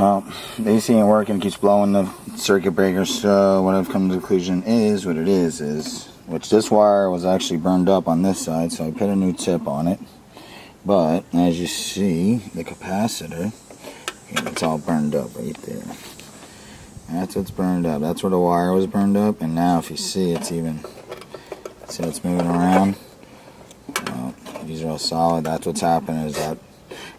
Well, the AC ain't working, it keeps blowing the circuit breaker, so what I've come to the conclusion is, what it is, which this wire was actually burned up on this side, so I put a new tip on it. But, as you see, the capacitor, it's all burned up right there. That's what's burned up. That's where the wire was burned up, and now if you see, it's even, see it's moving around? Well, these are all solid. That's what's happening, is that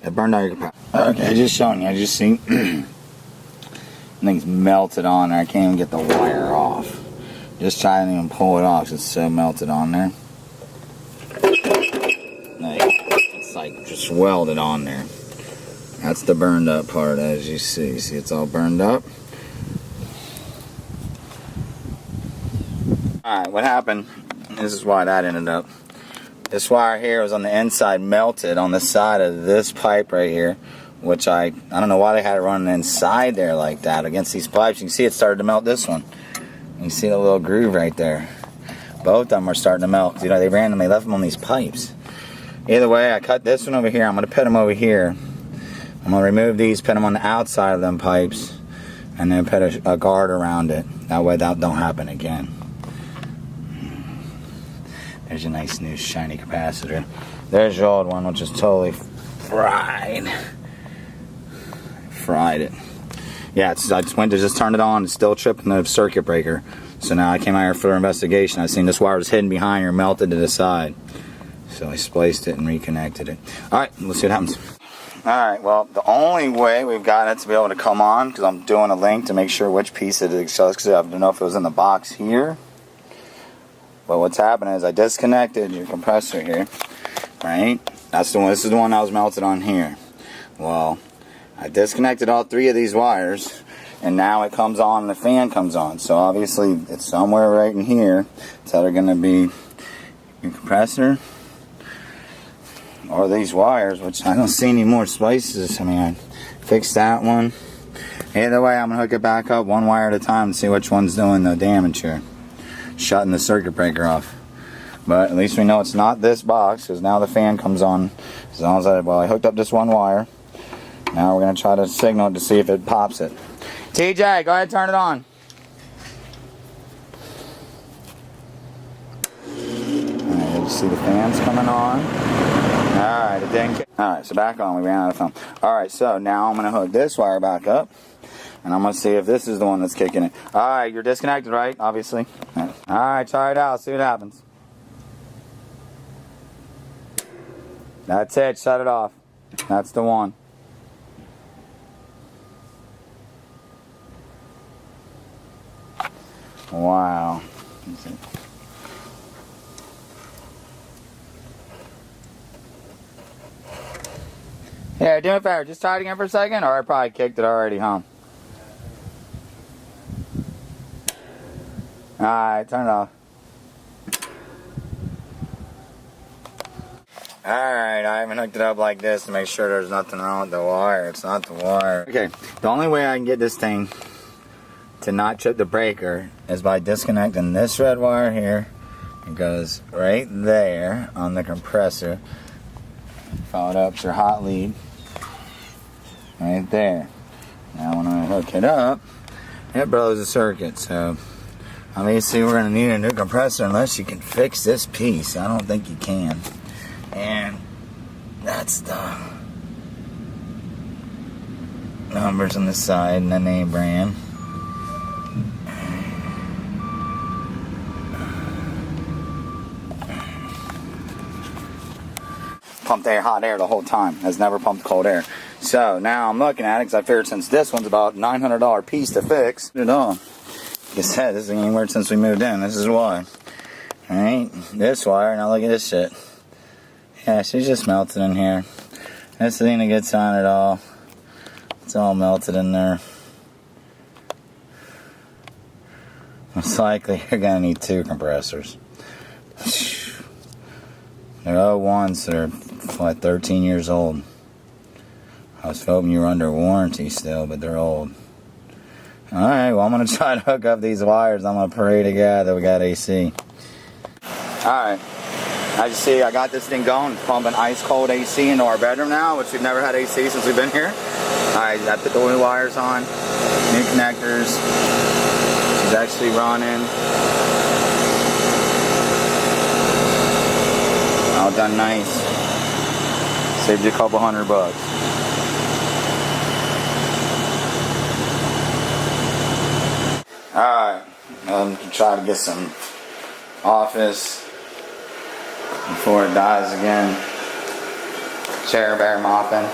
it burned out your capacitor. Okay, just showing you. I just see things melted on there. I can't even get the wire off. Just try to even pull it off. It's so melted on there. It's like just welded on there. That's the burned up part, as you see. See, it's all burned up. Alright, what happened? This is why that ended up. This wire here was on the inside, melted on the side of this pipe right here, which I don't know why they had it running inside there like that against these pipes. You can see it started to melt this one. You see the little groove right there. Both of them are starting to melt. You know, they randomly left them on these pipes. Either way, I cut this one over here. I'm going to put them over here. I'm going to remove these, put them on the outside of them pipes, and then put a guard around it. That way that don't happen again. There's a nice new shiny capacitor. There's your old one, which is totally fried. Fried it. Yeah, I just went to just turn it on. It's still tripping the circuit breaker. So now I came out here for investigation. I seen this wire was hidden behind here, melted to the side. So I spliced it and reconnected it. Alright, let's see what happens. Alright, well, the only way we've got it to be able to come on, because I'm doing a link to make sure which piece it is, because I don't know if it was in the box here. But what's happening is I disconnected your compressor here, right? That's the one. This is the one that was melted on here. Well, I disconnected all three of these wires, and now it comes on and the fan comes on. So obviously it's somewhere right in here. It's either going to be your compressor or these wires, which I don't see any more splices. I mean, I fixed that one. Either way, I'm going to hook it back up one wire at a time and see which one's doing the damage here. Shutting the circuit breaker off. But at least we know it's not this box, because now the fan comes on. As long as I hooked up this one wire. Now we're going to try to signal it to see if it pops it. TJ, go ahead and turn it on. Alright, you see the fans coming on. Alright, it didn't. Alright, so back on. We ran out of film. Alright, so now I'm going to hook this wire back up. And I'm going to see if this is the one that's kicking it. Alright, you're disconnected, right? Obviously. Alright, try it out. See what happens. That's it. Shut it off. That's the one. Wow. Yeah, do me a favor. Just try it again for a second. Or I probably kicked it already, huh? Alright, turn it off. Alright, I haven't hooked it up like this to make sure there's nothing wrong with the wire. It's not the wire. Okay, the only way I can get this thing to not trip the breaker is by disconnecting this red wire here. It goes right there on the compressor. Follow it up to your hot lead. Right there. Now when I hook it up, it blows the circuit. So obviously we're going to need a new compressor unless you can fix this piece. I don't think you can. And that's the numbers on the side and the name brand. Pumped air, hot air the whole time. Has never pumped cold air. So now I'm looking at it because I figured since this one's about $900 piece to fix it all. Like I said, this thing ain't worked since we moved in. This is why. Alright, this wire. Now look at this shit. Yeah, she's just melted in here. This thing that gets on it all. It's all melted in there. Most likely you're going to need two compressors. They're 01s. They're like 13 years old. I was hoping you were under warranty still, but they're old. Alright, well I'm going to try to hook up these wires. I'm going to pray to God that we got AC. Alright. As you see, I got this thing going. It's pumping ice cold AC into our bedroom now, which we've never had AC since we've been here. I put the new wires on, new connectors. She's actually running. All done nice. Saved you a couple $100. Alright, try to get some office before it dies again. Chair bear mopping.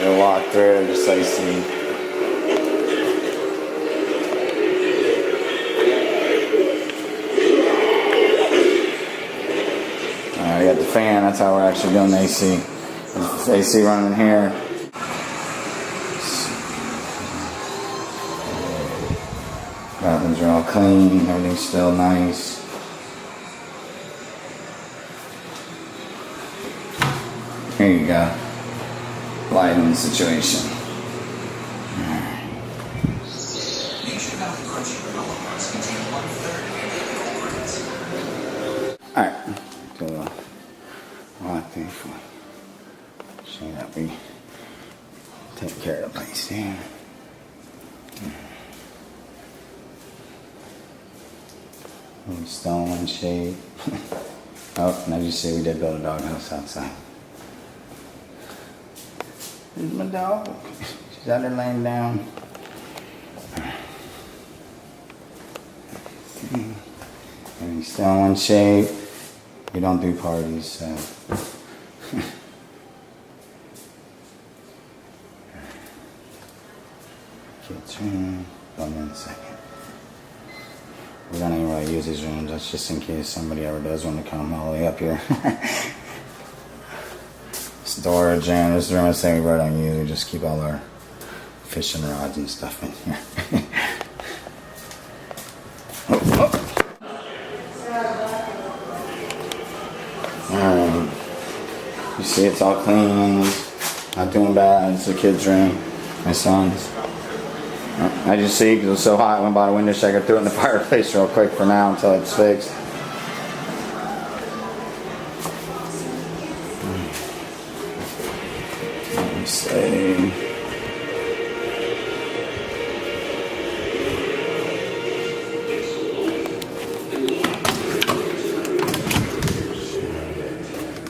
We'll walk through just so you see. Alright, we got the fan, that's how we're actually doing the AC. There's AC running in here. Bathrooms are all clean, everything's still nice. Here you go. Lighting situation. Alright. Do a lot thing for show that we take care of the place here. Stone shade. Oh, and as you see, we did build a doghouse outside. There's my dog. She's out there laying down. And still in shape. We don't do parties, so. Kids room. Hold on a second. We don't even really use these rooms. That's just in case somebody ever does want to come all the way up here. Storage, and this room I say we really don't use. We just keep all our fishing rods and stuff in here. Alright. You see it's all clean. Not doing bad. It's the kids' room. My son's. As you see, because it was so hot, I went by the window checker, threw it in the fireplace real quick for now until it's fixed. Let me see.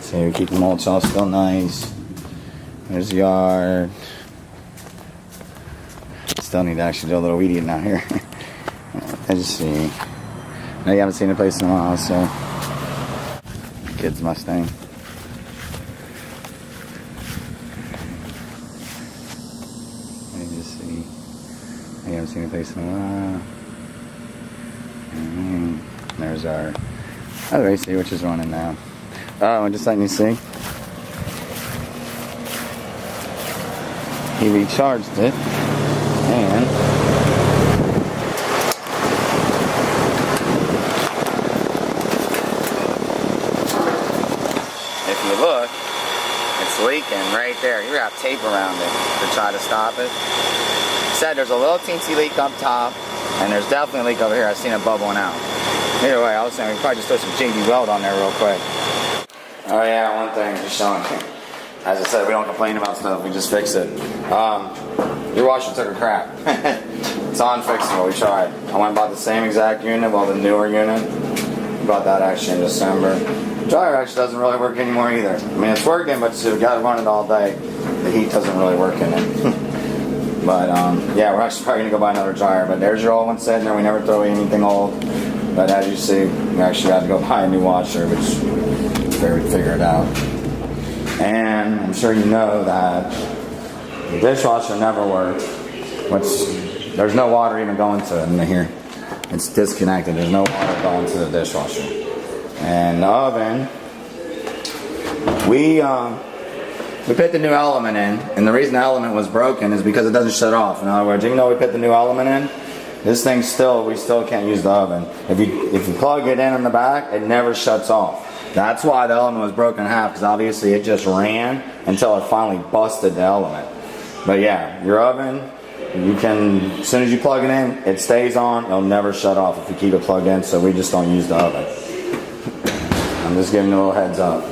So we keep the mulch all still nice. There's the yard. Still need to actually do a little weed eating out here. I just see. Now you haven't seen the place in a while, so. Kid's Mustang. I just see. You haven't seen the place in a while. There's our other AC, which is running now. Oh, and just letting you see. He recharged it. And if you look, it's leaking right there. You got tape around it to try to stop it. Said there's a little teensy leak up top, and there's definitely a leak over here. I've seen it bubbling out. Either way, I was saying we probably just throw some JD Weld on there real quick. Oh yeah, one thing, just showing you. As I said, we don't complain about stuff, we just fix it. Your washer took a crap. It's unfixable, we tried. I went and bought the same exact unit, well the newer unit. We bought that actually in December. The dryer actually doesn't really work anymore either. I mean it's working, but we got to run it all day. The heat doesn't really work in it. But yeah, we're actually probably going to go buy another dryer. But there's your old one sitting there, we never throw away anything old. But as you see, we actually had to go buy a new washer, which we figured out. And I'm sure you know that the dishwasher never works. There's no water even going to it in here. It's disconnected. There's no water going to the dishwasher. And the oven, we put the new element in, and the reason the element was broken is because it doesn't shut off. In other words, even though we put the new element in, this thing we still can't use the oven. If you plug it in the back, it never shuts off. That's why the element was broken in half, because obviously it just ran until it finally busted the element. But yeah, your oven, You can, as soon as you plug it in, it stays on. It'll never shut off if you keep it plugged in, so we just don't use the oven. I'm just giving you a little heads up.